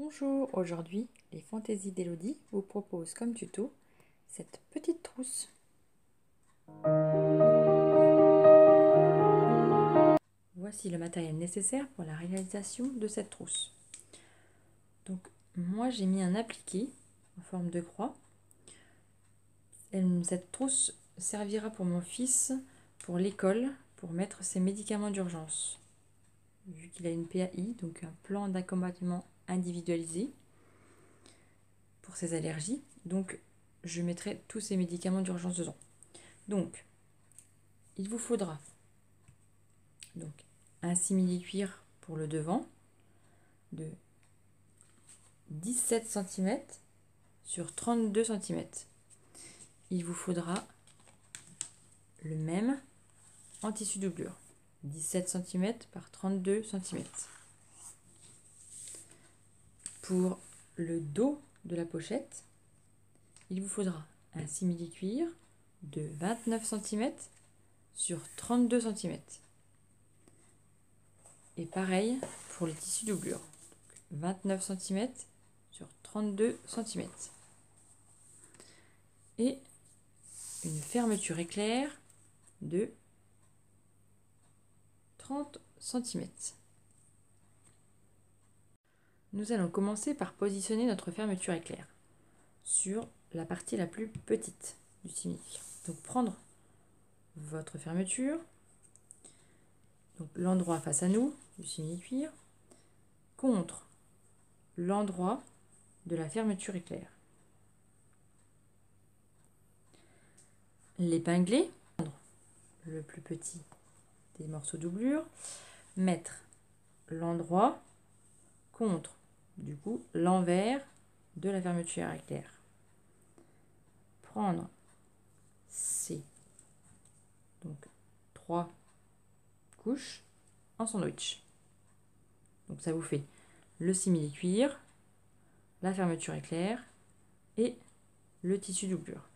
Bonjour, aujourd'hui les fantaisies d'Elodie vous proposent comme tuto cette petite trousse. Voici le matériel nécessaire pour la réalisation de cette trousse. Donc moi j'ai mis un appliqué en forme de croix. Cette trousse servira pour mon fils, pour l'école, pour mettre ses médicaments d'urgence. Vu qu'il a une PAI, donc un plan d'accompagnement individualisé pour ses allergies, donc je mettrai tous ces médicaments d'urgence dedans. Donc, il vous faudra un simili-cuir pour le devant de 17 cm sur 32 cm. Il vous faudra le même en tissu doublure, 17 cm par 32 cm. Pour le dos de la pochette, il vous faudra un simili-cuir de 29 cm sur 32 cm. Et pareil pour les tissus doublure, 29 cm sur 32 cm. Et une fermeture éclair de 30 cm. Nous allons commencer par positionner notre fermeture éclair sur la partie la plus petite du simili-cuir. Donc prendre votre fermeture, donc l'endroit face à nous du simili-cuir, contre l'endroit de la fermeture éclair. L'épingler, prendre le plus petit des morceaux doublure, mettre l'endroit contre du coup l'envers de la fermeture éclair. Prendre ces trois couches en sandwich. Donc ça vous fait le simili-cuir, la fermeture éclair et le tissu doublure.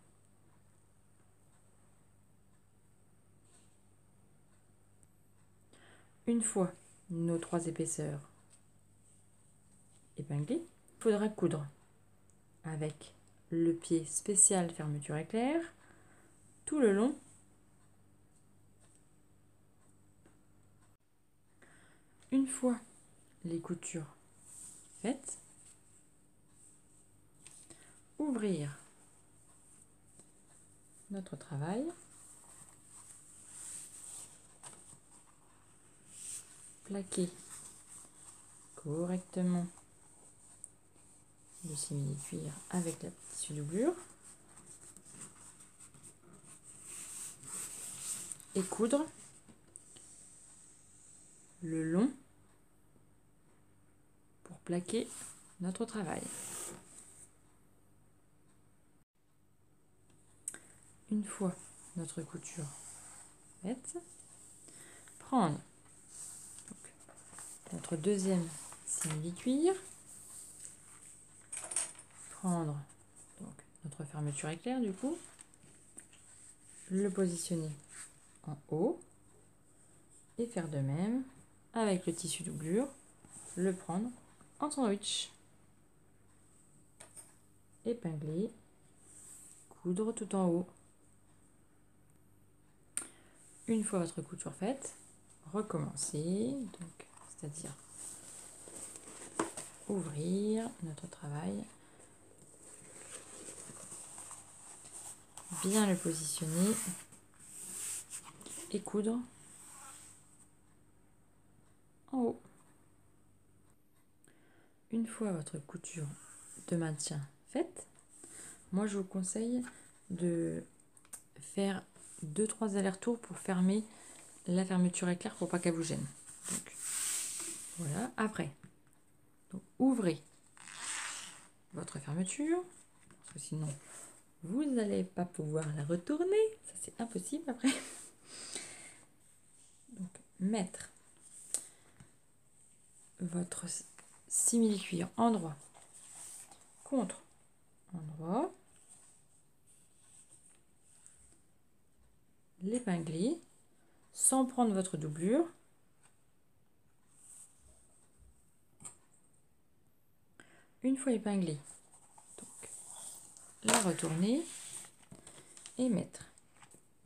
Une fois nos trois épaisseurs épinglées, il faudra coudre avec le pied spécial fermeture éclair tout le long Une fois les coutures faites, ouvrir notre travail, plaquer correctement le simili-cuir avec la tissu doublure et coudre le long pour plaquer notre travail. Une fois notre couture faite, prendre notre deuxième simili-cuir, prendre notre fermeture éclair du coup, le positionner en haut et faire de même avec le tissu doublure, le prendre en sandwich, épingler, coudre tout en haut. Une fois votre couture faite, recommencer, c'est-à-dire ouvrir notre travail, bien le positionner et coudre en haut. Une fois votre couture de maintien faite, moi je vous conseille de faire 2-3 allers-retours pour fermer la fermeture éclair pour pas qu'elle vous gêne. Donc voilà, après ouvrez votre fermeture, parce que sinon vous n'allez pas pouvoir la retourner, ça c'est impossible après. Donc mettre votre simili-cuir endroit contre endroit, l'épingler sans prendre votre doublure, une fois épinglée, donc la retourner et mettre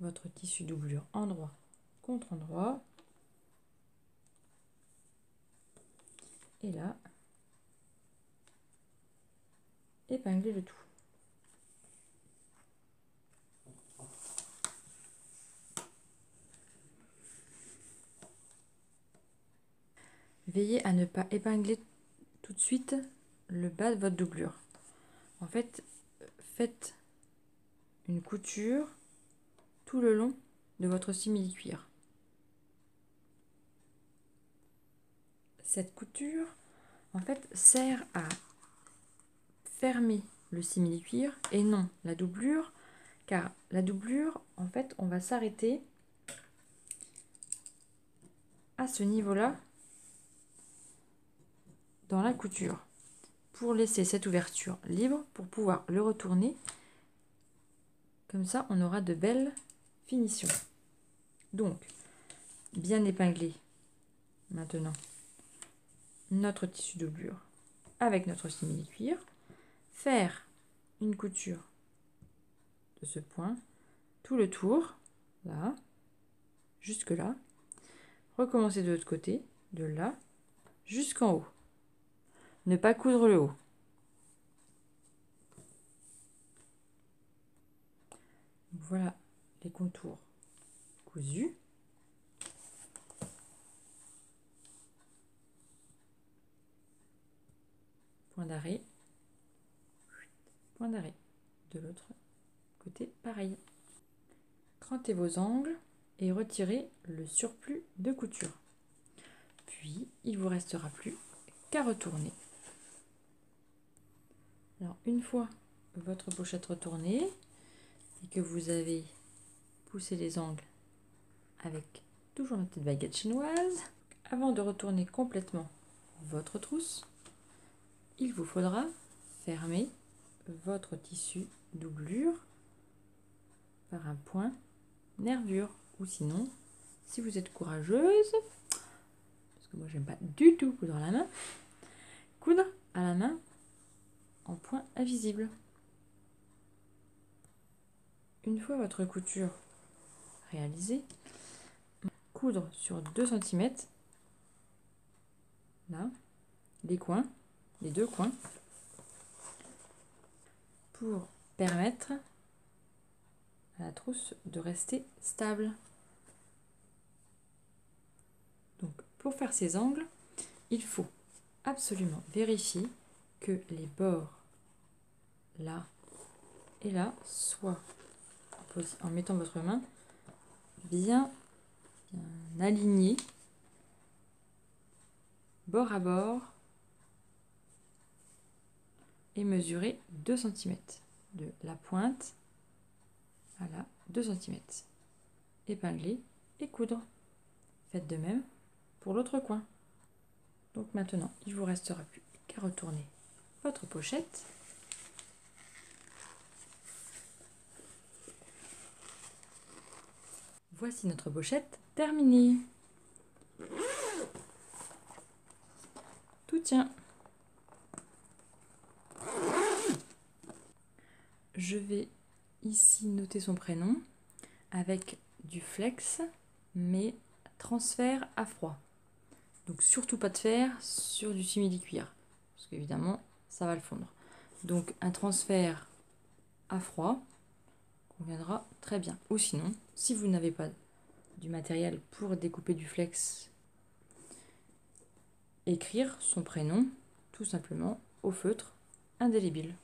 votre tissu doublure endroit contre endroit. Et là, épingler le tout. Veillez à ne pas épingler tout de suite le bas de votre doublure. En fait, faites une couture tout le long de votre simili-cuir. Cette couture, en fait, sert à fermer le simili-cuir et non la doublure, car la doublure, en fait, on va s'arrêter à ce niveau-là dans la couture pour laisser cette ouverture libre pour pouvoir le retourner. Comme ça, on aura de belles finitions. Donc, bien épingler maintenant notre tissu doublure avec notre simili-cuir, faire une couture de ce point, tout le tour, là, jusque là, recommencer de l'autre côté, de là jusqu'en haut. Ne pas coudre le haut. Voilà les contours cousus. Point d'arrêt, point d'arrêt. De l'autre côté, pareil. Crantez vos angles et retirez le surplus de couture. Puis, il vous restera plus qu'à retourner. Alors, une fois votre pochette retournée et que vous avez poussé les angles avec toujours ma petite baguette chinoise, avant de retourner complètement votre trousse, il vous faudra fermer votre tissu doublure par un point nervure, ou sinon, si vous êtes courageuse, parce que moi j'aime pas du tout coudre à la main, coudre à la main en point invisible. Une fois votre couture réalisée, coudre sur 2 cm, là, les coins, les 2 coins, pour permettre à la trousse de rester stable. Donc pour faire ces angles, il faut absolument vérifier que les bords là et là soient, en mettant votre main, bien alignés, bord à bord, et mesurer 2 cm de la pointe à là, 2 cm. Épingler et coudre. Faites de même pour l'autre coin. Donc maintenant, il vous restera plus qu'à retourner votre pochette. Voici notre pochette terminée. Tout tient. Je vais ici noter son prénom avec du flex, mais transfert à froid. Donc surtout pas de fer sur du simili-cuir, parce qu'évidemment ça va le fondre. Donc un transfert à froid conviendra très bien. Ou sinon, si vous n'avez pas du matériel pour découper du flex, écrire son prénom tout simplement au feutre indélébile.